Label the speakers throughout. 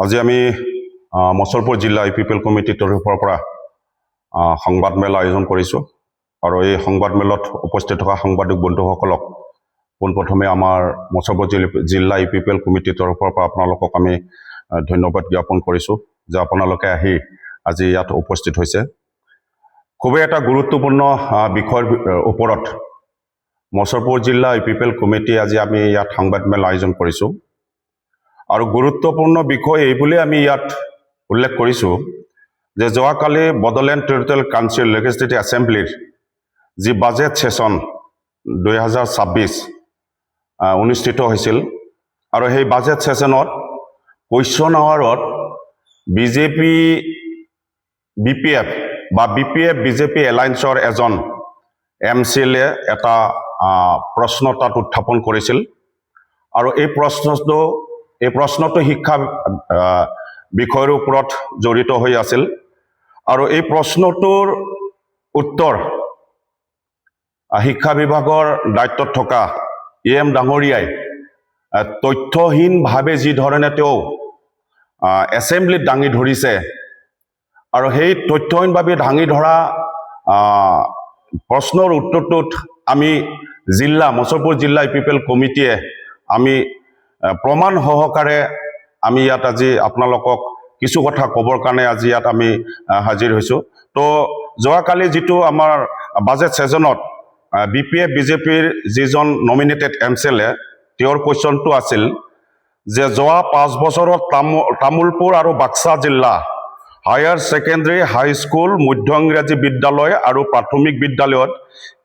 Speaker 1: আজি আমি মছলপুৰ জিলা ইপিপিএল কমিটিৰ তৰফৰ পৰা সংবাদ মেল আয়োজন কৰিছোঁ আৰু এই সংবাদ মেলত উপস্থিত থকা সাংবাদিক বন্ধুসকলক পোনপ্ৰথমে আমাৰ মছলপুৰ জিলা ইপিপিএল কমিটিৰ তৰফৰ পৰা আপোনালোকক আমি ধন্যবাদ জ্ঞাপন কৰিছোঁ যে আপোনালোকে আহি আজি ইয়াত উপস্থিত হৈছে। খুবেই এটা গুৰুত্বপূৰ্ণ বিষয়ৰ ওপৰত মছলপুৰ জিলা ইপিপিএল কমিটি আজি আমি ইয়াত সংবাদ মেল আয়োজন কৰিছোঁ আৰু গুৰুত্বপূৰ্ণ বিষয় এইবুলি আমি ইয়াত উল্লেখ কৰিছোঁ যে যোৱাকালি বড়োলেণ্ড টেৰিটৰিয়েল কাউন্সিল লেজিছলেটিভ এছেম্বলিৰ যি বাজেট সেশ্যন 2026 অনুষ্ঠিত হৈছিল আৰু সেই বাজেট সেশ্যনত কুৱেশ্যন আৱাৰত বিজেপি বিপিএফ বা বিপিএফ বিজেপি এলায়েন্সৰ এজন MCLA এটা প্ৰশ্ন তাত উত্থাপন কৰিছিল আৰু এই প্ৰশ্নটো শিক্ষা বিষয়ৰ ওপৰত জড়িত হৈ আছিল আৰু এই প্ৰশ্নটোৰ উত্তৰ শিক্ষা বিভাগৰ দায়িত্বত থকা EM ডাঙৰীয়াই তথ্যহীনভাৱে যি ধৰণে তেওঁ এছেম্বলিত দাঙি ধৰিছে আৰু সেই তথ্যহীনভাৱে দাঙি ধৰা প্ৰশ্নৰ উত্তৰটোত আমি মছলপুৰ জিলা ইপিপিএল কমিটিয়ে আমি প্ৰমাণ সহকাৰে আমি ইয়াত আজি আপোনালোকক কিছু কথা ক'বৰ কাৰণে আজি ইয়াত আমি হাজিৰ হৈছোঁ। তো যোৱাকালি যিটো আমাৰ বাজেট ছেশ্যনত বিপিএফ বিজেপিৰ যিজন নমিনেটেড MCLA তেওঁৰ কুৱেশ্যনটো আছিল যে যোৱা 5 বছৰত তামোলপুৰ আৰু বাক্সা জিলা হায়াৰ ছেকেণ্ডাৰী হাইস্কুল মধ্য ইংৰাজী বিদ্যালয় আৰু প্ৰাথমিক বিদ্যালয়ত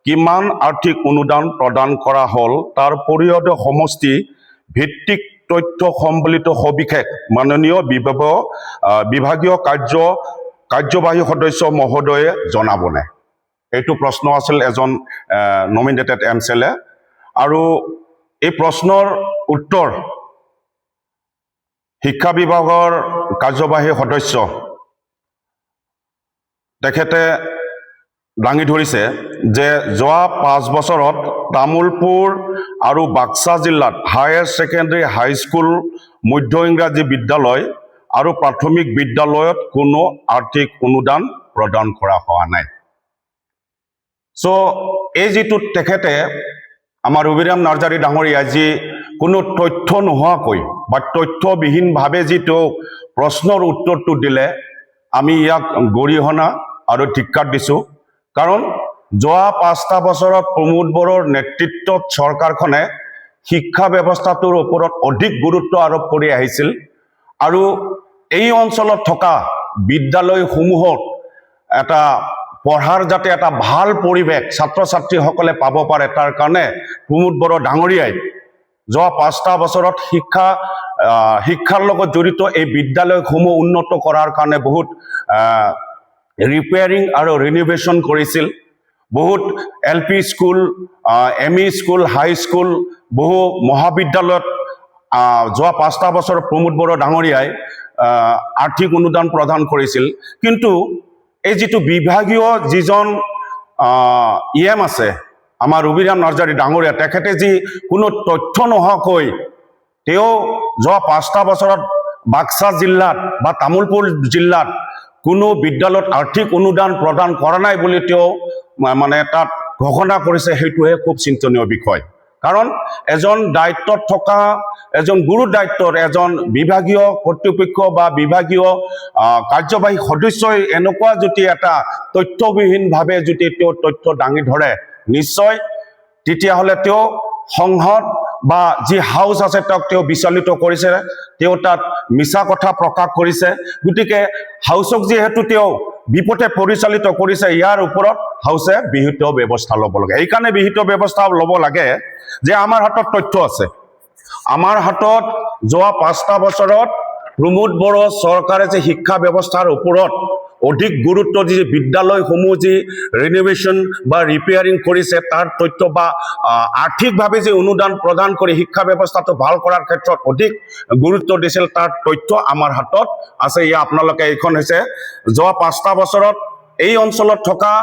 Speaker 1: কিমান আৰ্থিক অনুদান প্ৰদান কৰা হ'ল তাৰ পৰিয়ডৰ সমষ্টি ভিত্তিক তথ্য সম্বলিত সবিশেষ মাননীয় বিভাগীয় কাৰ্যবাহী সদস্য মহোদয়ে জনাবনে। এইটো প্ৰশ্ন আছিল এজন নমিনেটেড MCLA আৰু এই প্ৰশ্নৰ উত্তৰ শিক্ষা বিভাগৰ কাৰ্যবাহী সদস্য তেখেতে দাঙি ধৰিছে যে যোৱা 5 বছৰত তামোলপুৰ আৰু বাক্সা জিলাত হায়াৰ ছেকেণ্ডাৰী হাইস্কুল মধ্য ইংৰাজী বিদ্যালয় আৰু প্ৰাথমিক বিদ্যালয়ত কোনো আৰ্থিক অনুদান প্ৰদান কৰা হোৱা নাই। সো এই যিটো তেখেতে আমাৰ ৰবিৰাম নাৰ্জাৰী ডাঙৰীয়াই যি কোনো তথ্য নোহোৱাকৈ বা তথ্যবিহীনভাৱে যি তেওঁ প্ৰশ্নৰ উত্তৰটো দিলে আমি ইয়াক গৰিহণা আৰু ধিক্কাৰ দিছোঁ। কাৰণ যোৱা 5টা বছৰত প্ৰমোদ বড়োৰ নেতৃত্বত চৰকাৰখনে শিক্ষা ব্যৱস্থাটোৰ ওপৰত অধিক গুৰুত্ব আৰোপ কৰি আহিছিল আৰু এই অঞ্চলত থকা বিদ্যালয়সমূহত এটা পঢ়াৰ যাতে এটা ভাল পৰিৱেশ ছাত্ৰ ছাত্ৰীসকলে পাব পাৰে তাৰ কাৰণে প্ৰমোদ বড়ো ডাঙৰীয়াই যোৱা 5টা বছৰত শিক্ষাৰ লগত জড়িত এই বিদ্যালয়সমূহ উন্নত কৰাৰ কাৰণে বহুত ৰিপেয়াৰিং আৰু ৰিনোভেশ্যন কৰিছিল। বহুত LP স্কুল ME স্কুল হাই স্কুল বহু মহাবিদ্যালয়ত যোৱা 5টা বছৰত প্ৰমোদ বড়ো ডাঙৰীয়াই আৰ্থিক অনুদান প্ৰদান কৰিছিল। কিন্তু এই যিটো বিভাগীয় যিজন EM আছে আমাৰ ৰবিৰাম নাৰ্জাৰী ডাঙৰীয়া তেখেতে যি কোনো তথ্য নোহোৱাকৈ তেওঁ যোৱা 5টা বছৰত বাক্সা জিলাত বা তামোলপুৰ জিলাত কোনো বিদ্যালয়ত আৰ্থিক অনুদান প্ৰদান কৰা নাই বুলি তেওঁ মানে তাত ঘোষণা কৰিছে। সেইটোহে খুব চিন্তনীয় বিষয়, কাৰণ এজন দায়িত্বত থকা এজন গুৰু দায়িত্বৰ এজন বিভাগীয় কৰ্তৃপক্ষ বা বিভাগীয় কাৰ্যবাহী সদস্যই এনেকুৱা যদি এটা তথ্যবিহীনভাৱে যদি তেওঁ তথ্য দাঙি ধৰে নিশ্চয় তেতিয়াহ'লে তেওঁ সংসদ বা যি হাউচ আছে তাক তেওঁ বিচলিত কৰিছে, তেওঁ তাত মিছা কথা প্ৰকাশ কৰিছে। গতিকে হাউচক যিহেতু তেওঁ বিপথে পৰিচালিত কৰিছে ইয়াৰ ওপৰত হাউচে বিহিত ব্যৱস্থা ল'ব লাগে। এইকাৰণে বিহিত ব্যৱস্থা ল'ব লাগে যে আমাৰ হাতত তথ্য আছে, আমাৰ হাতত যোৱা 5টা বছৰত প্ৰমোদ বড়ো চৰকাৰে যে শিক্ষা ব্যৱস্থাৰ ওপৰত অধিক গুৰুত্ব দি বিদ্যালয়সমূহ যি ৰিনোভেশ্যন বা ৰিপেয়াৰিং কৰিছে তাৰ তথ্য বা আৰ্থিকভাৱে যে অনুদান প্ৰদান কৰি শিক্ষা ব্যৱস্থাটো ভাল কৰাৰ ক্ষেত্ৰত অধিক গুৰুত্ব দিছিল তাৰ তথ্য আমাৰ হাতত আছে। আপোনালোকে এইখন হৈছে যোৱা 5টা বছৰত এই অঞ্চলত থকা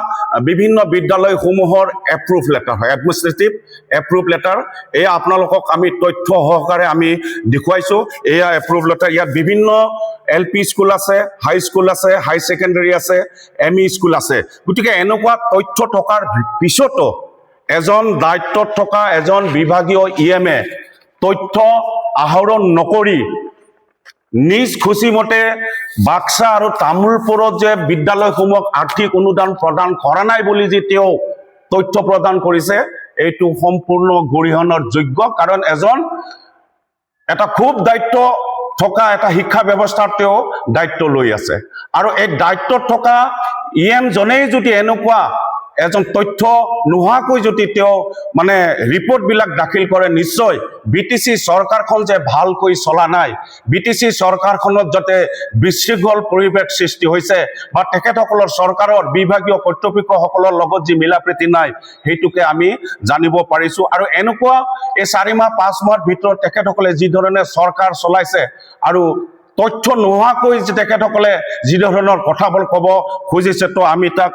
Speaker 1: বিভিন্ন বিদ্যালয়সমূহৰ এপ্ৰুভ লেটাৰ হয়, এডমিনিষ্ট্ৰেটিভ এপ্ৰুভ লেটাৰ। এয়া আপোনালোকক আমি তথ্য সহকাৰে আমি দেখুৱাইছোঁ। এয়া এপ্ৰুভ লেটাৰ। ইয়াত বিভিন্ন LP স্কুল আছে, হাই স্কুল আছে, হাই ছেকেণ্ডেৰী আছে, ME স্কুল আছে। গতিকে এনেকুৱা তথ্য থকাৰ পিছতো এজন দায়িত্বত থকা এজন বিভাগীয় EM-এ তথ্য আহৰণ নকৰি নিজ খুচিমতে বাক্সা আৰু তামোলপুৰত যে বিদ্যালয়সমূহক আৰ্থিক অনুদান প্ৰদান কৰা নাই বুলি যে তেওঁ তথ্য প্ৰদান কৰিছে, এইটো সম্পূৰ্ণ গৰিহণাৰ যোগ্য। কাৰণ এটা খুব দায়িত্ব থকা এটা শিক্ষা ব্যৱস্থাৰ তেওঁ দায়িত্ব লৈ আছে। আৰু এই দায়িত্বত থকা EM জনেই যদি এনেকুৱা এজন তথ্য নোহোৱাকৈ যদি তেওঁ মানে ৰিপৰ্টবিলাক দাখিল কৰে, নিশ্চয় BTC চৰকাৰখন যে ভালকৈ চলা নাই, BTC চৰকাৰখনত যাতে বিশৃংখল পৰিৱেশ সৃষ্টি হৈছে বা তেখেতসকলৰ চৰকাৰৰ বিভাগীয় কৰ্তৃপক্ষসকলৰ লগত যি মিলাপ্ৰীতি নাই, সেইটোকে আমি জানিব পাৰিছোঁ। আৰু এনেকুৱা এই 4 মাহ 5 মাহৰ ভিতৰত তেখেতসকলে যি ধৰণে চৰকাৰ চলাইছে আৰু তথ্য নোহোৱাকৈ যে তেখেতসকলে যি ধৰণৰ কথাবোৰ ক'ব খুজিছে, তো আমি তাক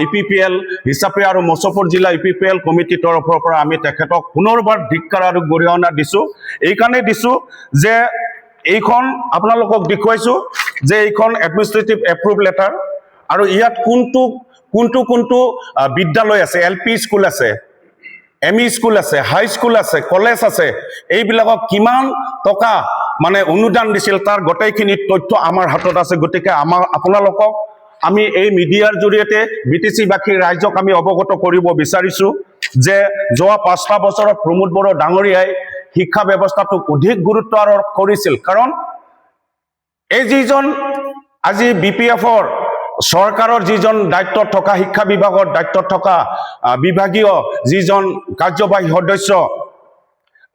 Speaker 1: EPPL হিচাপে আৰু মছফৰ জিলা EPPL কমিটিৰ তৰফৰ পৰা আমি তেখেতক পুনৰবাৰ ধিক্কাৰ আৰু গৰিহণা দিছোঁ। এইকাৰণে দিছোঁ যে এইখন আপোনালোকক দেখুৱাইছোঁ যে এইখন এডমিনিষ্ট্ৰেটিভ এপ্ৰুভ লেটাৰ। আৰু ইয়াত কোনটো বিদ্যালয় আছে, LP স্কুল আছে, ME স্কুল আছে, হাই স্কুল আছে, কলেজ আছে, এইবিলাকক কিমান টকা মানে অনুদান দিছিল তাৰ গোটেইখিনি তথ্য আমাৰ হাতত আছে। গতিকে আপোনালোকক আমি এই মিডিয়াৰ জৰিয়তে BTC-বাসী ৰাইজক আমি অৱগত কৰিব বিচাৰিছোঁ যে যোৱা 5টা বছৰত প্ৰমোদ বড়ো ডাঙৰীয়াই শিক্ষা ব্যৱস্থাটোক অধিক গুৰুত্ব আৰোপ কৰিছিল। কাৰণ এই যিজন আজি BPF-ৰ চৰকাৰৰ যিজন দায়িত্বত থকা, শিক্ষা বিভাগৰ দায়িত্বত থকা বিভাগীয় যিজন কাৰ্যবাহী সদস্য,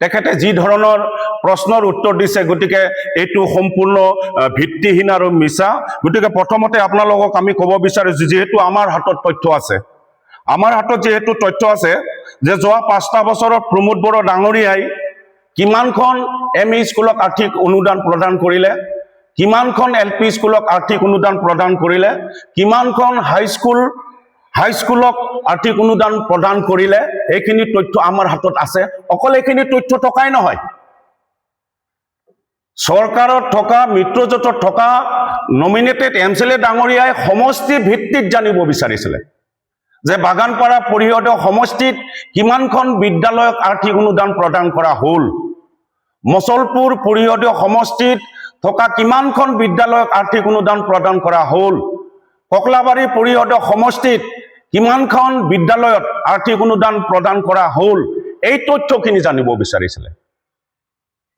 Speaker 1: তেখেতে যি ধৰণৰ প্ৰশ্নৰ উত্তৰ দিছে, গতিকে এইটো সম্পূৰ্ণ ভিত্তিহীন আৰু মিছা। গতিকে প্ৰথমতে আপোনালোকক আমি ক'ব বিচাৰিছোঁ, যিহেতু আমাৰ হাতত তথ্য আছে, যিহেতু তথ্য আছে যে যোৱা 5টা বছৰত প্ৰমোদ বড়ো ডাঙৰীয়াই কিমানখন ME স্কুলক আৰ্থিক অনুদান প্ৰদান কৰিলে, কিমানখন LP স্কুলক আৰ্থিক অনুদান প্ৰদান কৰিলে, কিমানখন হাই স্কুলক আৰ্থিক অনুদান প্ৰদান কৰিলে, এইখিনি তথ্য আমাৰ হাতত আছে। অকল এইখিনি তথ্য থকাই নহয়, চৰকাৰত থকা, মিত্ৰজোঁটত থকা নমিনেটেড MCLA ডাঙৰীয়াই সমষ্টি ভিত্তিত জানিব বিচাৰিছিলে যে বাগানপাৰা পৰিষদীয় সমষ্টিত কিমানখন বিদ্যালয়ক আৰ্থিক অনুদান প্ৰদান কৰা হ'ল, মছলপুৰ পৰিষদীয় সমষ্টিত থকা কিমানখন বিদ্যালয়ক আৰ্থিক অনুদান প্ৰদান কৰা হ'ল, ককলাবাৰী পৰিষদীয় সমষ্টিত কিমানখন বিদ্যালয়ত আৰ্থিক অনুদান প্ৰদান কৰা হ'ল, এই তথ্যখিনি জানিব বিচাৰিছিলে।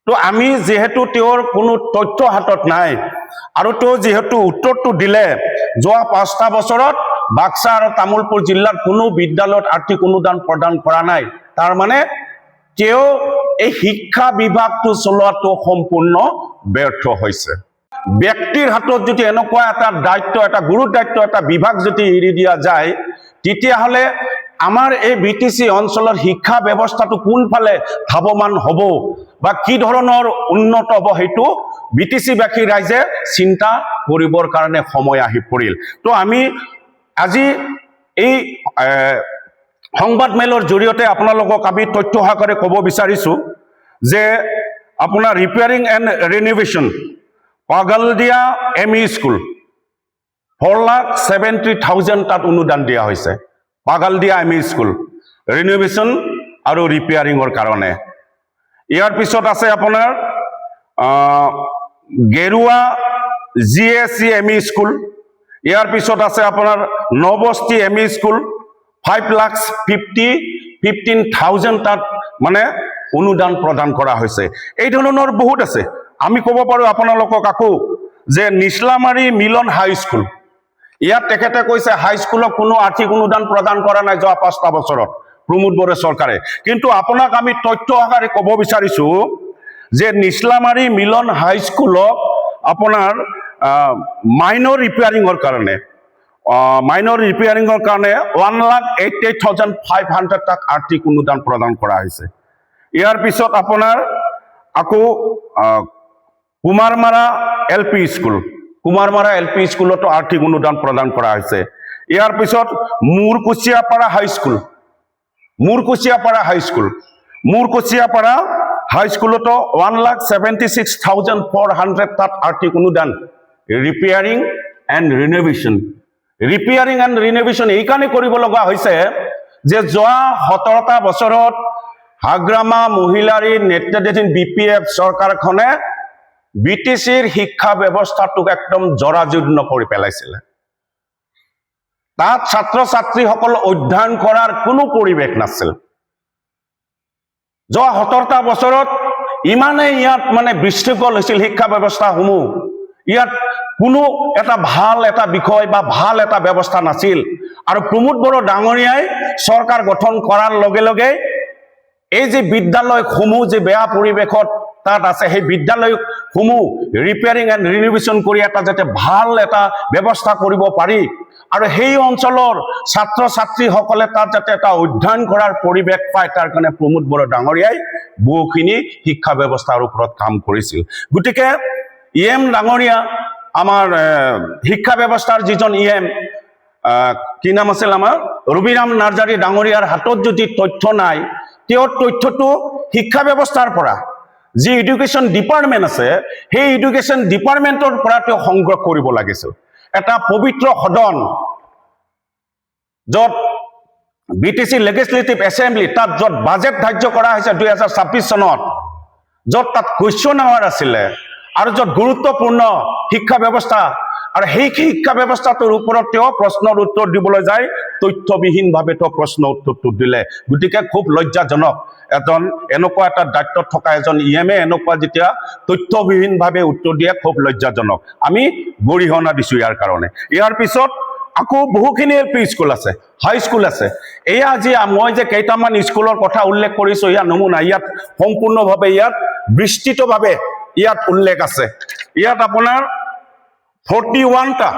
Speaker 1: তো আমি যিহেতু তেওঁৰ কোনো তথ্য হাতত নাই আৰু তেওঁ যিহেতু উত্তৰটো দিলে যোৱা 5টা বছৰত বাক্সা আৰু তামোলপুৰ জিলাৰ কোনো বিদ্যালয়ত আৰ্থিক অনুদান প্ৰদান কৰা নাই, তাৰ মানে তেওঁ এই শিক্ষা বিভাগটো চলোৱাটো সম্পূৰ্ণ ব্যৰ্থ হৈছে। ব্যক্তিৰ হাতত যদি এনেকুৱা এটা দায়িত্ব, এটা গুৰু দায়িত্ব, এটা বিভাগ যদি এৰি দিয়া যায়, তেতিয়াহ'লে আমাৰ এই BTC অঞ্চলৰ শিক্ষা ব্যৱস্থাটো কোনফালে ধাৱমান হ'ব বা কি ধৰণৰ উন্নত হ'ব, সেইটো BTC-বাসী ৰাইজে চিন্তা কৰিবৰ কাৰণে সময় আহি পৰিল। তো আমি আজি এই সংবাদ মেলৰ জৰিয়তে আপোনালোকক আমি তথ্য সহকাৰে ক'ব বিচাৰিছোঁ যে আপোনাৰ repairing and renovation Pagladiya ME school 4,70,000 তাত অনুদান দিয়া হৈছে। পাগলদিয়া ME স্কুল ৰিন'ভেশ্যন আৰু ৰিপেয়াৰিঙৰ কাৰণে। ইয়াৰ পিছত আছে আপোনাৰ গেৰুৱা GSC ME স্কুল। ইয়াৰ পিছত আছে আপোনাৰ নবস্তি ME স্কুল 5,15,000 তাত মানে অনুদান প্ৰদান কৰা হৈছে। এই ধৰণৰ বহুত আছে। আমি ক'ব পাৰোঁ আপোনালোকক আকৌ যে নিছলামাৰী মিলন হাই স্কুল, ইয়াত তেখেতে কৈছে হাই স্কুলক কোনো আৰ্থিক অনুদান প্ৰদান কৰা নাই যোৱা 5টা বছৰত প্ৰমোদ বড়ো চৰকাৰে। কিন্তু আপোনাক আমি তথ্য আকাৰে ক'ব বিচাৰিছোঁ যে নিছলামাৰী মিলন হাই স্কুলক আপোনাৰ মাইনৰ ৰিপেয়াৰিঙৰ কাৰণে 1,88,500 তাক আৰ্থিক অনুদান প্ৰদান কৰা হৈছে। ইয়াৰ পিছত আপোনাৰ আকৌ কুমাৰমাৰা LP স্কুল, কুমাৰমাৰা LP স্কুলতো আৰ্থিক অনুদান প্ৰদান কৰা হৈছে। ইয়াৰ পিছত মুৰকুচিয়াপাৰা হাইস্কুলতো 1,76,400 তাত আৰ্থিক অনুদান ৰিপেয়াৰিং এণ্ড ৰিন'ভেশ্যন এইকাৰণে কৰিব লগা হৈছে যে যোৱা 17টা বছৰত হাগ্ৰামা মহিলাৰী নেতৃত্বাধীন BPF চৰকাৰখনে BTCৰ শিক্ষা ব্যৱস্থাটোক একদম জৰাজীৰ্ণ কৰি পেলাইছিলে তাত ছাত্ৰ ছাত্ৰীসকল অধ্যয়ন কৰাৰ কোনো পৰিৱেশ নাছিল যোৱা 17টা বছৰত ইমানেই ইয়াত মানে বিশৃংখল হৈছিল শিক্ষা ব্যৱস্থাসমূহ ইয়াত কোনো এটা ভাল এটা বিষয় বা ভাল এটা ব্যৱস্থা নাছিল আৰু প্ৰমোদ বড়ো ডাঙৰীয়াই চৰকাৰ গঠন কৰাৰ লগে লগে এই যে বিদ্যালয়সমূহ যে বেয়া পৰিৱেশত তাত আছে সেই বিদ্যালয়সমূহ ৰিপেয়াৰিং এণ্ড ৰিন'ভেশ্যন কৰি এটা যাতে ভাল এটা ব্যৱস্থা কৰিব পাৰি আৰু সেই অঞ্চলৰ ছাত্ৰ ছাত্ৰীসকলে তাত যাতে এটা অধ্যয়ন কৰাৰ পৰিৱেশ পায় তাৰ কাৰণে প্ৰমোদ বড়ো ডাঙৰীয়াই বহুখিনি শিক্ষা ব্যৱস্থাৰ ওপৰত কাম কৰিছিল গতিকে EM ডাঙৰীয়া আমাৰ শিক্ষা ব্যৱস্থাৰ যিজন EM কি নাম আছিল আমাৰ ৰবিৰাম নাৰ্জাৰী ডাঙৰীয়াৰ হাতত যদি তথ্য নাই তেওঁৰ তথ্যটো শিক্ষা ব্যৱস্থাৰ পৰা যি এডুকেশ্যন ডিপাৰ্টমেণ্ট আছে সেই এডুকেশ্যন ডিপাৰ্টমেণ্টৰ পৰা তেওঁ সংগ্ৰহ কৰিব লাগিছিল এটা পবিত্ৰ সদন য'ত BTC লেজিসলেটিভ এছেম্বলি তাত য'ত বাজেট ধাৰ্য কৰা হৈছে 2026 চনত য'ত তাত কুৱেশ্যন আৱাৰ আছিলে আৰু য'ত গুৰুত্বপূৰ্ণ শিক্ষা ব্যৱস্থা আৰু সেই শিক্ষা ব্যৱস্থাটোৰ ওপৰত তেওঁ প্ৰশ্নৰ উত্তৰ দিবলৈ যায় তথ্যবিহীনভাৱে তেওঁ প্ৰশ্ন উত্তৰটো দিলে গতিকে খুব লজ্জাজনক এজন এনেকুৱা এটা দায়িত্বত থকা এজন EM এনেকুৱা যেতিয়া তথ্যবিহীনভাৱে উত্তৰ দিয়ে খুব লজ্জাজনক আমি গৰিহণা দিছোঁ ইয়াৰ কাৰণে ইয়াৰ পিছত আকৌ বহুখিনি LP স্কুল আছে হাই স্কুল আছে এয়া যি মই যে কেইটামান স্কুলৰ কথা উল্লেখ কৰিছোঁ ইয়াৰ নমুনা ইয়াত সম্পূৰ্ণভাৱে ইয়াত বিস্তৃতভাৱে ইয়াত উল্লেখ আছে ইয়াত আপোনাৰ 41টা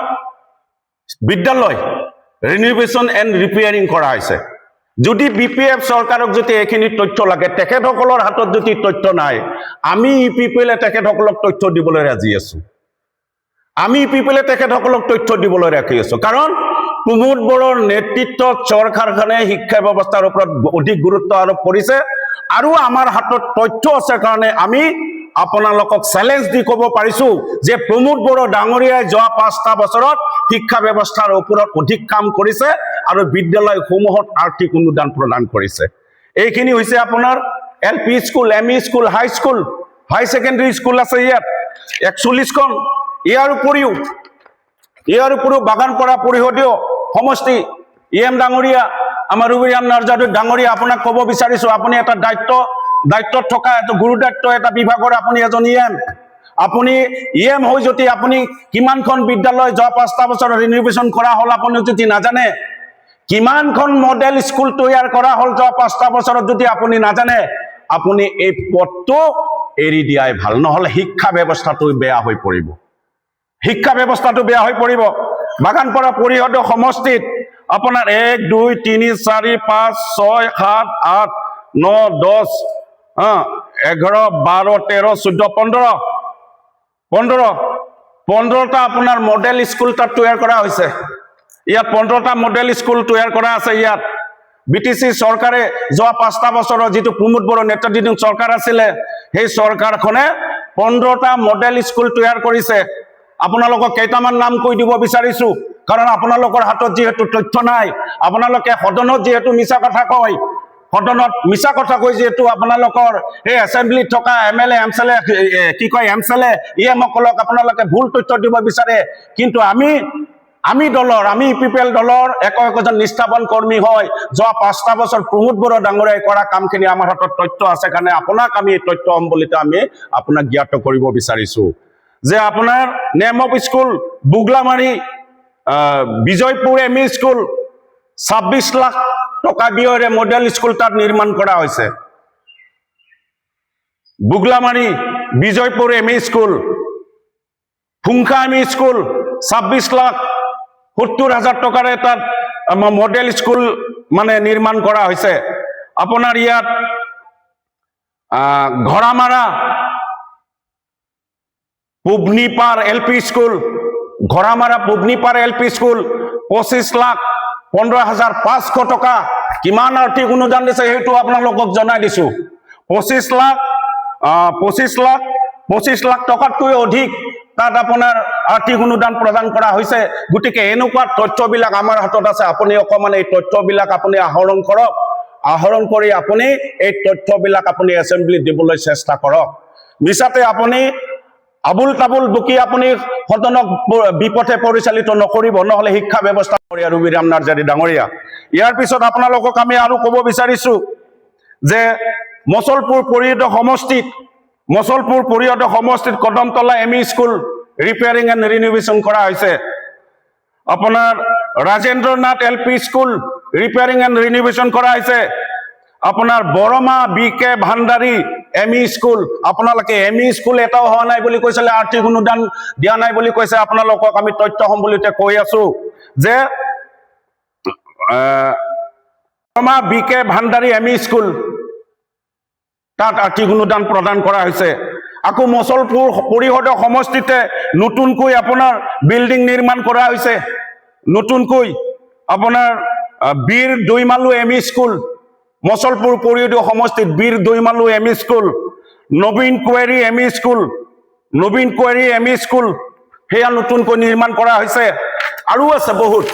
Speaker 1: বিদ্যালয় ৰিন'ভেশ্যন এণ্ড ৰিপেয়াৰিং কৰা হৈছে যদি BPF চৰকাৰক যদি এইখিনি তথ্য লাগে তেখেতসকলৰ হাতত যদি তথ্য নাই আমি ইপিপিএলে তেখেতসকলক তথ্য দিবলৈ ৰাজি আছো আমি ইপিপিএলে তেখেতসকলক তথ্য দিবলৈ ৰাখি আছো কাৰণ প্ৰমোদ বড়োৰ নেতৃত্বত চৰকাৰখনে শিক্ষা ব্যৱস্থাৰ ওপৰত অধিক গুৰুত্ব আৰোপ কৰিছে আৰু আমাৰ হাতত তথ্য আছে কাৰণে আমি আপোনালোকক চ্যালেঞ্জ দি ক'ব পাৰিছো যে প্ৰমোদ বড়ো ডাঙৰীয়াই যোৱা 5টা বছৰত শিক্ষা ব্যৱস্থাৰ ওপৰত অধিক কাম কৰিছে আৰু বিদ্যালয়সমূহত আৰ্থিক অনুদান প্ৰদান কৰিছে এইখিনি হৈছে আপোনাৰ LP স্কুল ME স্কুল হাই ছেকেণ্ডাৰী স্কুল আছে ইয়াত 41খন ইয়াৰ উপৰিও বাগানপৰা পৰিষদীয় সমষ্টি EM ডাঙৰীয়া আমাৰ ৰবিৰাম নাৰ্জাৰী ডাঙৰীয়া আপোনাক ক'ব বিচাৰিছো আপুনি এটা দায়িত্বত থকা এটা গুৰু দায়িত্ব এটা বিভাগৰ আপুনি এজন EM আপুনি EM হৈ যদি আপুনি কিমানখন বিদ্যালয় যোৱা 5টা বছৰত ৰিন'ভেশ্যন কৰা হ'ল আপুনি যদি নাজানে কিমানখন মডেল স্কুল তৈয়াৰ কৰা হ'ল যোৱা 5টা বছৰত যদি আপুনি নাজানে আপুনি এই পথটো এৰি দিয়াই ভাল নহ'লে শিক্ষা ব্যৱস্থাটো বেয়া হৈ পৰিব বাগানপৰা পৰিষদীয় সমষ্টিত আপোনাৰ 1 2 3 4 5 6 7 8 9 10 11 12 13 14 15টা আপোনাৰ মডেল স্কুল তাত তৈয়াৰ কৰা হৈছে ইয়াত 15টা মডেল স্কুল তৈয়াৰ কৰা আছে ইয়াত BTC চৰকাৰে যোৱা 5টা বছৰৰ যিটো প্ৰমোদ বড়ো নেতৃত্বাধীন চৰকাৰ আছিলে সেই চৰকাৰখনে 15টা মডেল স্কুল তৈয়াৰ কৰিছে আপোনালোকক কেইটামান নাম কৈ দিব বিচাৰিছো কাৰণ আপোনালোকৰ হাতত যেহেতু তথ্য নাই আপোনালোকে সদনত যেহেতু মিছা কথা কয় সদনত মিছা কথা কৈ যেহেতু আপোনালোকৰ এই এছেম্বলিত থকা MLA এমচেলে EM সকলক আপোনালোকে ভুল তথ্য দিব বিচাৰে কিন্তু আমি ইপিপিএল দলৰ একজন নিষ্ঠাবান কৰ্মী হয় যোৱা 5টা বছৰ প্ৰমোদ বড়ো ডাঙৰীয়াই কৰা কামখিনি আমাৰ হাতত তথ্য আছে কাৰণে আপোনাক আমি এই তথ্য সম্বলিত আমি আপোনাক জ্ঞাত কৰিব বিচাৰিছো যে আপোনাৰ name of school Buglamari Bijaypur ME school 26 lakh টকা ব্যয়েৰে মডেল স্কুল তাত নিৰ্মাণ কৰা হৈছে Buglamari Bijaypur ME school Phungkha ME school 26 lakh 70,000 টকাৰে তাত মডেল স্কুল মানে নিৰ্মাণ কৰা হৈছে আপোনাৰ ইয়াত ঘৰামাৰা পুবনিপাৰ LP স্কুল ঘৰামাৰা পুবনিপাৰ LP স্কুল 25,15,500 টকা কিমান আৰ্থিক অনুদান দিছে সেইটো আপোনালোকক জনাই দিছো 25 লাখ টকাতকৈ অধিক তাত আপোনাৰ আৰ্থিক অনুদান প্ৰদান কৰা হৈছে গতিকে এনেকুৱা তথ্যবিলাক আমাৰ হাতত আছে আপুনি অকমান এই তথ্যবিলাক আপুনি আহৰণ কৰক আহৰণ কৰি আপুনি এই তথ্যবিলাক আপুনি এছেম্বলিত দিবলৈ চেষ্টা কৰক মিছাতে আপুনি আবুল তাবুল বকি আপুনি সদনক বিপথে পৰিচালিত নকৰিব নহলে শিক্ষা ব্যৱস্থা কৰি আৰু বিৰাম নাৰ্জাৰী ডাঙৰীয়া ইয়াৰ পিছত আপোনালোকক আমি আৰু ক'ব বিচাৰিছো যে মছলপুৰ পৰিয়দ সমষ্টিত Kadamtala ME school repairing and renovation কৰা হৈছে আপোনাৰ Rajendranath LP school repairing and renovation কৰা হৈছে আপোনাৰ Barama BK Bhandari ME school আপোনালোকে ME স্কুল এটাও হোৱা নাই বুলি কৈছিল আৰ্থিক অনুদান দিয়া নাই বুলি কৈছে আপোনালোকক আমি তথ্য সম্বলিতে কৈ আছো যে বৰমা BK ভাণ্ডাৰী ME স্কুল তাত আৰ্থিক অনুদান প্ৰদান কৰা হৈছে আকৌ মছলপুৰ পৰিষদ সমষ্টিতে নতুনকৈ আপোনাৰ বিল্ডিং নিৰ্মাণ কৰা হৈছে নতুনকৈ আপোনাৰ বীৰ দৈমালু ME স্কুল মছলপুৰ পৰিষদ সমষ্টিত বীৰ দৈমালু ME স্কুল নবীন কুৱেৰী ME স্কুল হেয়া নতুনকৈ নিৰ্মাণ কৰা হৈছে আৰু আছে বহুত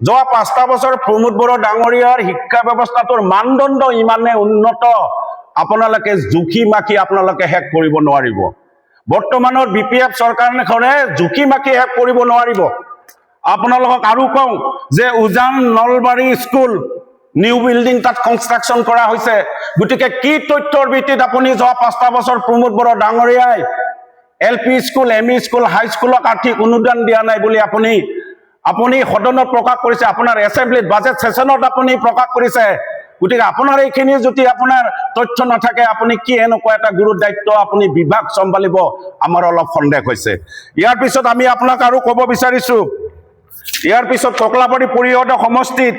Speaker 1: যোৱা 5টা বছৰ প্ৰমোদ বড়ো ডাঙৰীয়াৰ শিক্ষা ব্যৱস্থাটোৰ মানদণ্ড ইমানে উন্নত আপোনালোকে জুখি মাখি আপোনালোকে হেক কৰিব নোৱাৰিব বৰ্তমানৰ BPF চৰকাৰখনে জুখি মাখি হেক কৰিব নোৱাৰিব আপোনালোকক আৰু কওঁ যে উজান নলবাৰী স্কুল নিউ বিল্ডিং তাত কনষ্ট্ৰাকচন কৰা হৈছে গতিকে কি তথ্যৰ ভিত্তিত আপুনি যোৱা 5টা বছৰ প্ৰমোদ বড়ো ডাঙৰীয়াই LP স্কুল ME স্কুল হাই স্কুলক আৰ্থিক অনুদান দিয়া নাই বুলি আপুনি সদনত প্ৰকাশ কৰিছে আপোনাৰ এছেম্বলিত বাজেট সেশনত আপুনি প্ৰকাশ কৰিছে গতিকে আপোনাৰ এইখিনি যদি আপোনাৰ তথ্য নাথাকে আপুনি কি এনেকুৱা এটা গুৰু দায়িত্ব আপুনি বিভাগ চম্ভালিব আমাৰ অলপ সন্দেহ হৈছে ইয়াৰ পিছত আমি আপোনাক আৰু ক'ব বিচাৰিছো ইয়াৰ পিছত ককলাবাৰী পৰিষদ সমষ্টিত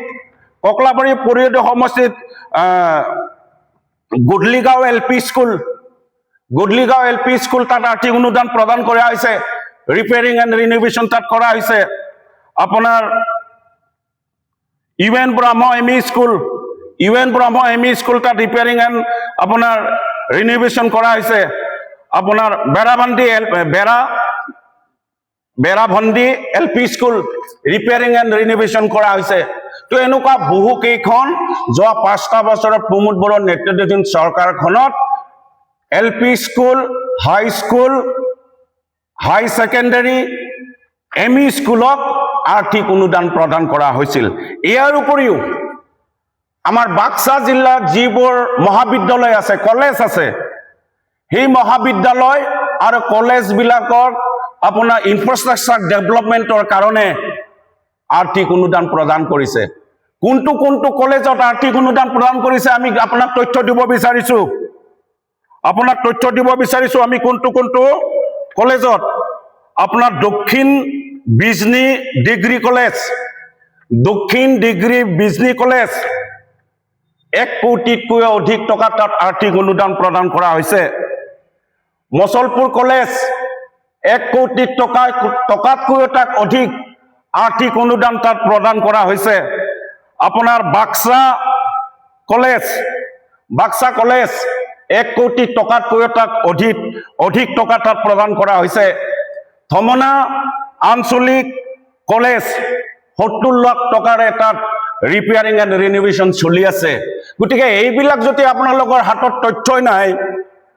Speaker 1: গুডলিগাঁও LP স্কুল তাত আৰ্থিক অনুদান প্ৰদান কৰা হৈছে ৰিপেয়াৰিং এণ্ড ৰিনোভেশ্যন তাত কৰা হৈছে আপোনাৰ UN ব্ৰহ্ম ME স্কুল তাত ৰিপেয়াৰিং এণ্ড আপোনাৰ ৰিনোভেশ্যন কৰা হৈছে আপোনাৰ বেৰাভণ্ডি LP school repairing and renovation কৰা হৈছে তো এনেকুৱা বহু কেইখন যোৱা 5টা বছৰৰ প্ৰমোদ বড়ো নেতৃত্বাধীন চৰকাৰখনত LP স্কুল হাই ছেকেণ্ডাৰী ME স্কুলক আৰ্থিক অনুদান প্ৰদান কৰা হৈছিল ইয়াৰ উপৰিও আমাৰ বাক্সা জিলাত যিবোৰ মহাবিদ্যালয় আছে কলেজ আছে সেই মহাবিদ্যালয় আৰু কলেজবিলাকৰ আপোনাৰ ইনফ্ৰাষ্ট্ৰাকচাৰ ডেভেলপমেণ্টৰ কাৰণে আৰ্থিক অনুদান প্ৰদান কৰিছে কোনটো কলেজত আৰ্থিক অনুদান প্ৰদান কৰিছে আমি আপোনাক তথ্য দিব বিচাৰিছো আমি কোনটো কলেজত আপোনাৰ দক্ষিণ ডিগ্ৰী বিজনী কলেজ 1 কোটিতকৈ অধিক টকা তাত আৰ্থিক অনুদান প্ৰদান কৰা হৈছে মছলপুৰ কলেজ 1 কোটি টকাতকৈ অধিক আৰ্থিক অনুদান তাত প্ৰদান কৰা হৈছে আপোনাৰ বাক্সা কলেজ 1 কোটি টকাতকৈ অধিক টকা তাত প্ৰদান কৰা হৈছে ধমনা আঞ্চলিক কলেজ 70 লাখ টকাৰ তাত ৰিপেয়াৰিং এণ্ড ৰিনোভেশ্যন চলি আছে গতিকে এইবিলাক যদি আপোনালোকৰ হাতত তথ্যই নাই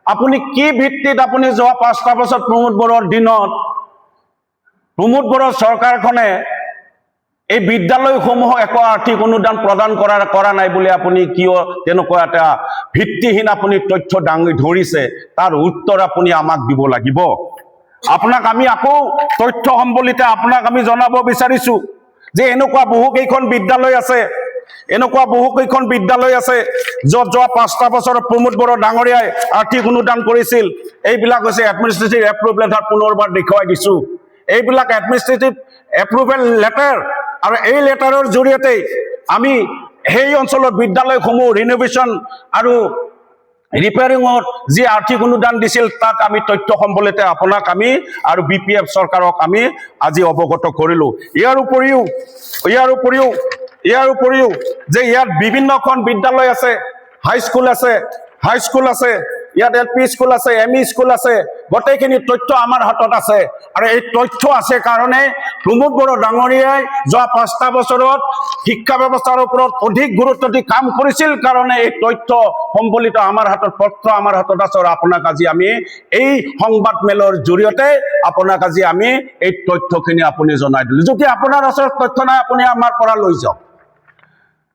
Speaker 1: আপুনি কি ভিত্তিত আপুনি যোৱা 5টা বছৰ প্ৰমোদ বড়োৰ দিনত প্ৰমোদ বড়ো চৰকাৰখনে এই বিদ্যালয়সমূহক একো আৰ্থিক অনুদান প্ৰদান কৰা নাই বুলি আপুনি কিয় তেনেকুৱা এটা ভিত্তিহীন আপুনি তথ্য দাঙি ধৰিছে তাৰ উত্তৰ আপুনি আমাক দিব লাগিব আপোনাক আমি আকৌ তথ্য সম্বলিতে আপোনাক আমি জনাব বিচাৰিছো যে এনেকুৱা বহু কেইখন বিদ্যালয় আছে য'ত যোৱা 5টা বছৰ প্ৰমোদ বড়ো ডাঙৰীয়াই আৰ্থিক অনুদান কৰিছিল এইবিলাক হৈছে এডমিনিষ্ট্ৰেটিভ এপ্ৰুভেল লেটাৰ পুনৰবাৰ দেখুৱাই দিছো এইবিলাক এডমিনিষ্ট্ৰেটিভ এপ্ৰুভেল লেটাৰ আৰু এই লেটাৰৰ জৰিয়তে আমি সেই অঞ্চলৰ বিদ্যালয়সমূহ ৰিনোভেশ্যন আৰু ৰিপেয়াৰিঙত যি আৰ্থিক অনুদান দিছিল তাক আমি তথ্য সম্বলিতে আপোনাক আমি আৰু BPF চৰকাৰক আমি আজি অৱগত কৰিলোঁ। ইয়াৰ উপৰিও যে ইয়াত বিভিন্নখন বিদ্যালয় আছে, হাইস্কুল আছে, ইয়াত LP স্কুল আছে, ME স্কুল আছে, গোটেইখিনি তথ্য আমাৰ হাতত আছে। আৰু এই তথ্য আছে কাৰণে প্ৰমোদ বড়ো ডাঙৰীয়াই যোৱা 5টা বছৰত শিক্ষা ব্যৱস্থাৰ ওপৰত অধিক গুৰুত্ব দি কাম কৰিছিল কাৰণে এই তথ্য সম্বলিত আমাৰ হাতত পত্ৰ আমাৰ হাতত আছে। আৰু আপোনাক আজি আমি এই সংবাদ মেলৰ জৰিয়তে আপোনাক আজি আমি এই তথ্যখিনি আপুনি জনাই দিলোঁ। যদি আপোনাৰ ওচৰত তথ্য নাই আপুনি আমাৰ পৰা লৈ যাওক।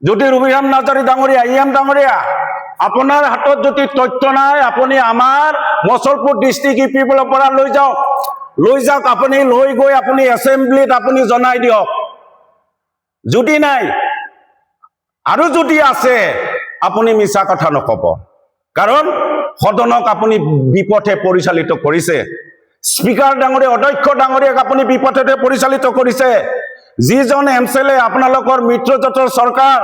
Speaker 1: যদি ৰবিৰাম নাৰ্জাৰী ডাঙৰীয়া, EM ডাঙৰীয়া, আপোনাৰ হাতত যদি তথ্য নাই আপুনি আমাৰ মচলপুৰ ডিষ্ট্ৰিক্ট ইপিবলৰ পৰা লৈ যাওক। আপুনি লৈ গৈ আপুনি এছেম্বলিত আপুনি জনাই দিয়ক। যদি নাই আৰু যদি আছে আপুনি মিছা কথা নকব, কাৰণ সদনক আপুনি বিপথে পৰিচালিত কৰিছে। স্পিকাৰ ডাঙৰীয়া, অধ্যক্ষ ডাঙৰীয়াক আপুনি বিপথে পৰিচালিত কৰিছে। যিজন MCLA আপোনালোকৰ মিত্ৰজোঁটৰ চৰকাৰ,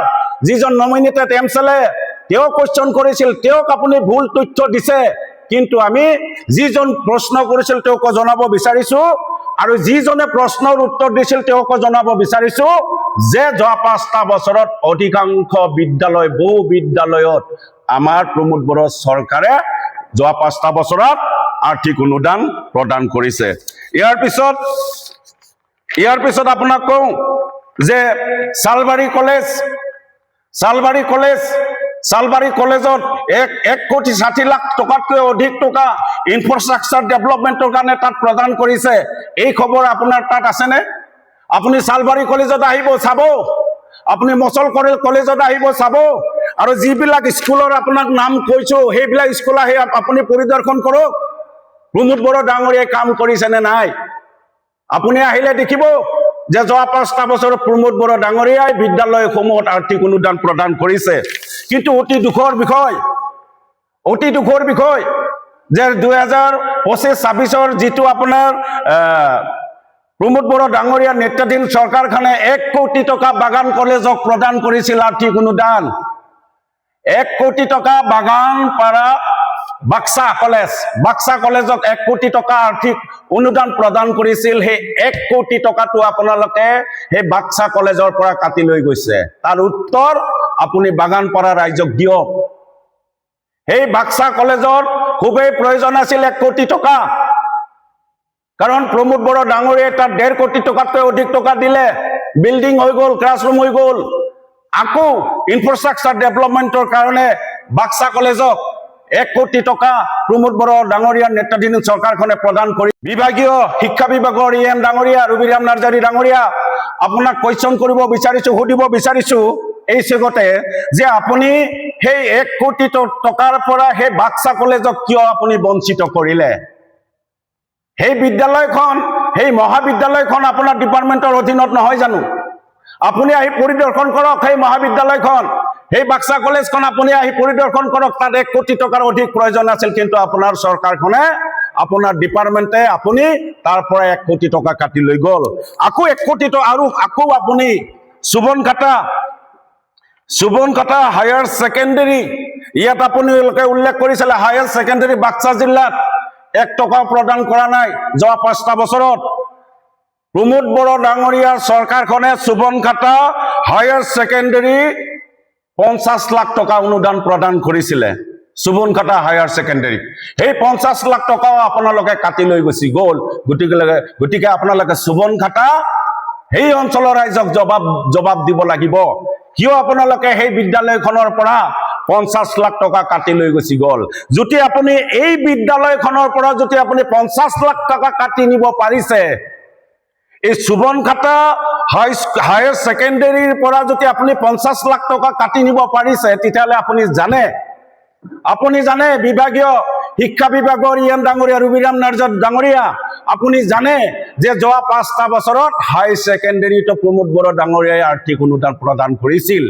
Speaker 1: যিজন নমিনেটেড MCLA, তেওঁ কোৱেশ্যন কৰিছিল, তেওঁক আপুনি ভুল তথ্য দিছে। কিন্তু আমি যিজন প্ৰশ্ন কৰিছিল তেওঁক জনাব বিচাৰিছো, আৰু যিজনে প্ৰশ্নৰ উত্তৰ দিছিল তেওঁক জনাব বিচাৰিছো যে যোৱা 5টা বছৰত অধিকাংশ বিদ্যালয়, বহু বিদ্যালয়ত আমাৰ প্ৰমোদ বড়ো চৰকাৰে যোৱা 5টা বছৰত আৰ্থিক অনুদান প্ৰদান কৰিছে। ইয়াৰ পিছত আপোনাক কওঁ যে চালবাৰী কলেজত 1,60,00,000 টকাতকৈ অধিক টকা ইনফ্ৰাষ্ট্ৰাকচাৰ ডেভেলপমেণ্টৰ কাৰণে তাত প্ৰদান কৰিছে। এই খবৰ আপোনাৰ তাত আছেনে? আপুনি চালবাৰী কলেজত আহিব চাব, আপুনি মচল কলেজত আহিব চাব, আৰু যিবিলাক স্কুলৰ আপোনাক নাম কৈছো সেইবিলাক স্কুল আহি আপুনি পৰিদৰ্শন কৰক প্ৰমোদ বড়ো ডাঙৰীয়াই কাম কৰিছে নে নাই। আপুনি আহিলে দেখিব যে যোৱা 5টা বছৰত প্ৰমোদ বড়ো ডাঙৰীয়াই বিদ্যালয়সমূহত আৰ্থিক অনুদান প্ৰদান কৰিছে। কিন্তু অতি দুখৰ বিষয় যে 2025-26 যিটো আপোনাৰ প্ৰমোদ বড়ো ডাঙৰীয়াৰ নেতৃত্বাধীন চৰকাৰখনে 1 কোটি টকা বাগান কলেজক প্ৰদান কৰিছিল আৰ্থিক অনুদান। 1 কোটি টকা বাগানপাৰা বাক্সা কলেজক 1 কোটি টকা আৰ্থিক অনুদান প্ৰদান কৰিছিল। সেই 1 কোটি টকাটো আপোনালোকে সেই বাক্সা কলেজৰ পৰা কাটি লৈ গৈছে। তাৰ উত্তৰ আপুনি বাগানপাৰা ৰাইজক দিয়ক। সেই বাক্সা কলেজৰ খুবেই প্ৰয়োজন আছিল 1 কোটি টকা, কাৰণ প্ৰমোদ বড়ো ডাঙৰীয়াই তাত 1.5 কোটি টকাতকৈ অধিক টকা দিলে। বিল্ডিং হৈ গ'ল, ক্লাছৰুম হৈ গ'ল, আকৌ ইনফ্ৰাষ্ট্ৰাকচাৰ ডেভেলপমেণ্টৰ কাৰণে বাক্সা কলেজক 1 কোটি টকা প্ৰমোদ বড়ো ডাঙৰীয়াৰ নেতৃত্বাধীন চৰকাৰখনে প্ৰদান কৰি বিভাগীয় শিক্ষা বিভাগৰ EM ডাঙৰীয়া, ৰবিৰাম নাৰ্জাৰী ডাঙৰীয়া, আপোনাক কোৱেশ্যন কৰিব বিচাৰিছো, সুধিব বিচাৰিছো এই চেগতে যে আপুনি সেই 1 কোটি টকাৰ পৰা সেই বাক্সা কলেজক কিয় আপুনি বঞ্চিত কৰিলে? সেই বিদ্যালয়খন, সেই মহাবিদ্যালয়খন আপোনাৰ ডিপাৰ্টমেণ্টৰ অধীনত নহয় জানো? আপুনি আহি পৰিদৰ্শন কৰক সেই মহাবিদ্যালয়খন, সেই বাক্সা কলেজখন আপুনি আহি পৰিদৰ্শন কৰক। তাত 1 কোটি টকাৰ অধিক প্ৰয়োজন আছিল, কিন্তু আপোনাৰ চৰকাৰখনে, আপোনাৰ ডিপাৰ্টমেণ্টে আপুনি তাৰ পৰা 1 কোটি টকা কাটি লৈ গ'ল। আকৌ 1 কোটি টকা, আৰু আকৌ আপুনি সুবনকাটা হায়াৰ ছেকেণ্ডেৰী, ইয়াত আপোনালোকে উল্লেখ কৰিছিলে হায়াৰ ছেকেণ্ডেৰী বাক্সা জিলাত 1 টকা প্ৰদান কৰা নাই। যোৱা 5টা বছৰত প্ৰমোদ বড়ো ডাঙৰীয়াৰ চৰকাৰখনে সুবনকাটা হায়াৰ ছেকেণ্ডেৰী 50 লাখ টকা অনুদান প্ৰদান কৰিছিলে। সুবনকাটা হায়াৰ ছেকেণ্ডেৰী সেই 50 লাখ টকাও আপোনালোকে কাটি লৈ গুচি গ'ল। গতিকে আপোনালোকে সুবনকাটা সেই অঞ্চলৰ ৰাইজক জবাব দিব লাগিব, কিয় আপোনালোকে সেই বিদ্যালয়খনৰ পৰা 50 লাখ টকা কাটি লৈ গুচি গ'ল। যদি আপুনি এই বিদ্যালয়খনৰ পৰা যদি আপুনি 50 লাখ টকা কাটি নিব পাৰিছে, এই সুবনকাটা হায়াৰ ছেকেণ্ডেৰীৰ পৰা যদি আপুনি 50 লাখ টকা কাটি নিব পাৰিছে, তেতিয়াহ'লে আপুনি জানে বিভাগীয় শিক্ষা বিভাগৰ EM ডাঙৰীয়া, ৰবিৰাম নাৰ্জাৰী ডাঙৰীয়া, আপুনি জানে যে যোৱা 5টা বছৰত হাই ছেকেণ্ডেৰীটো প্ৰমোদ বড়ো ডাঙৰীয়াই আৰ্থিক অনুদান প্ৰদান কৰিছিল।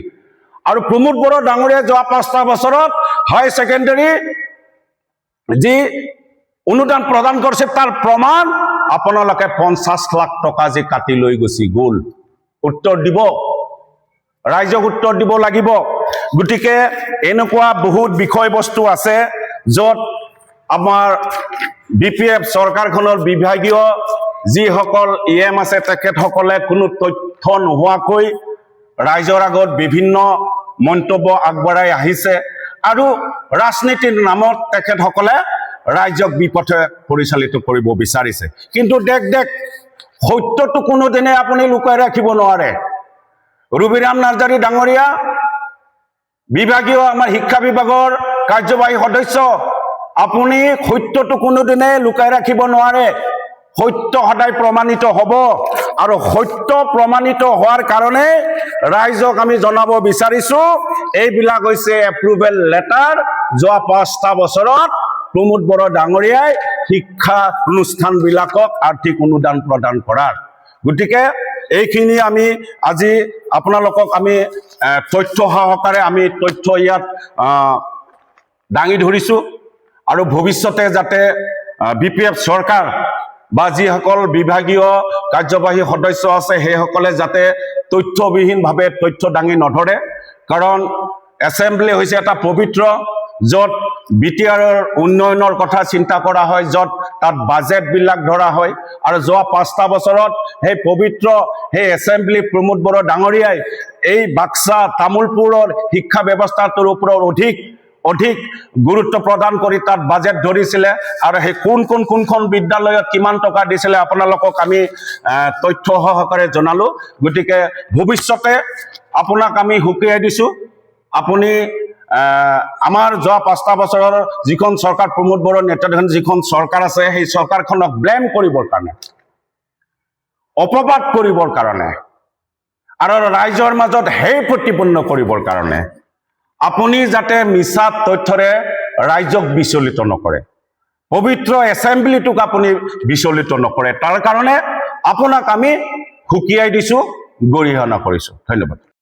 Speaker 1: আৰু প্ৰমোদ বড়ো ডাঙৰীয়াই যোৱা 5টা বছৰত হাই ছেকেণ্ডেৰী যি অনুদান প্ৰদান কৰিছে তাৰ প্ৰমাণ আপোনালোকে 50 লাখ টকা যে কাটি লৈ গুচি গ'ল। উত্তৰ দিব, ৰাইজক উত্তৰ দিব লাগিব। গতিকে এনেকুৱা বহুত বিষয়বস্তু আছে য'ত আমাৰ BPF চৰকাৰখনৰ বিভাগীয় যিসকল EM আছে তেখেতসকলে কোনো তথ্য নোহোৱাকৈ ৰাইজৰ আগত বিভিন্ন মন্তব্য আগবঢ়াই আহিছে আৰু ৰাজনীতিৰ নামত তেখেতসকলে ৰাজ্যক বিপথে পৰিচালিত কৰিব বিচাৰিছে কিন্তু দেখ সত্যটো কোনোদিনে আপুনি লুকাই ৰাখিব নোৱাৰে ৰবিৰাম নাৰ্জাৰী ডাঙৰীয়া বিভাগীয় আমাৰ শিক্ষা বিভাগৰ কাৰ্যবাহী সদস্য আপুনি সত্যটো কোনোদিনে লুকাই ৰাখিব নোৱাৰে সত্য সদায় প্ৰমাণিত হ'ব আৰু সত্য প্ৰমাণিত হোৱাৰ কাৰণে ৰাইজক আমি জনাব বিচাৰিছো এইবিলাক হৈছে এপ্ৰুভেল লেটাৰ যোৱা 5টা বছৰত প্ৰমোদ বড়ো ডাঙৰীয়াই শিক্ষা অনুষ্ঠানবিলাকক আৰ্থিক অনুদান প্ৰদান কৰাৰ গতিকে এইখিনি আমি আজি আপোনালোকক আমি তথ্য সহকাৰে আমি তথ্য ইয়াত দাঙি ধৰিছো আৰু ভৱিষ্যতে যাতে BPF চৰকাৰ বা যিসকল বিভাগীয় কাৰ্যবাহী সদস্য আছে সেইসকলে যাতে তথ্যবিহীনভাৱে তথ্য দাঙি নধৰে কাৰণ এছেম্বলি হৈছে এটা পবিত্ৰ য'ত BTRৰ উন্নয়নৰ কথা চিন্তা কৰা হয় য'ত তাত বাজেটবিলাক ধৰা হয় আৰু যোৱা 5টা বছৰত সেই পবিত্ৰ সেই এছেম্বলি প্ৰমোদ বড়ো ডাঙৰীয়াই এই বাক্সা তামোলপুৰৰ শিক্ষা ব্যৱস্থাটোৰ ওপৰত অধিক গুৰুত্ব প্ৰদান কৰি তাত বাজেট ধৰিছিলে আৰু সেই কোনখন বিদ্যালয়ত কিমান টকা দিছিলে আপোনালোকক আমি তথ্য সহকাৰে জনালো গতিকে ভৱিষ্যতে আপোনাক আমি হুকিয়াই দিছো আপুনি আমাৰ যোৱা 5টা বছৰৰ যিখন চৰকাৰ প্ৰমোদ বড়ো নেতৃত্বাধীন যিখন চৰকাৰ আছে সেই চৰকাৰখনক ব্লেম কৰিবৰ কাৰণে অপবাদ কৰিবৰ কাৰণে আৰু ৰাইজৰ মাজত হেয় প্ৰতিপন্ন কৰিবৰ কাৰণে আপুনি যাতে মিছা তথ্যৰে ৰাইজক বিচলিত নকৰে পবিত্ৰ এছেম্বলিটোক আপুনি বিচলিত নকৰে তাৰ কাৰণে আপোনাক আমি হুকিয়াই দিছো গৰিহণা কৰিছো ধন্যবাদ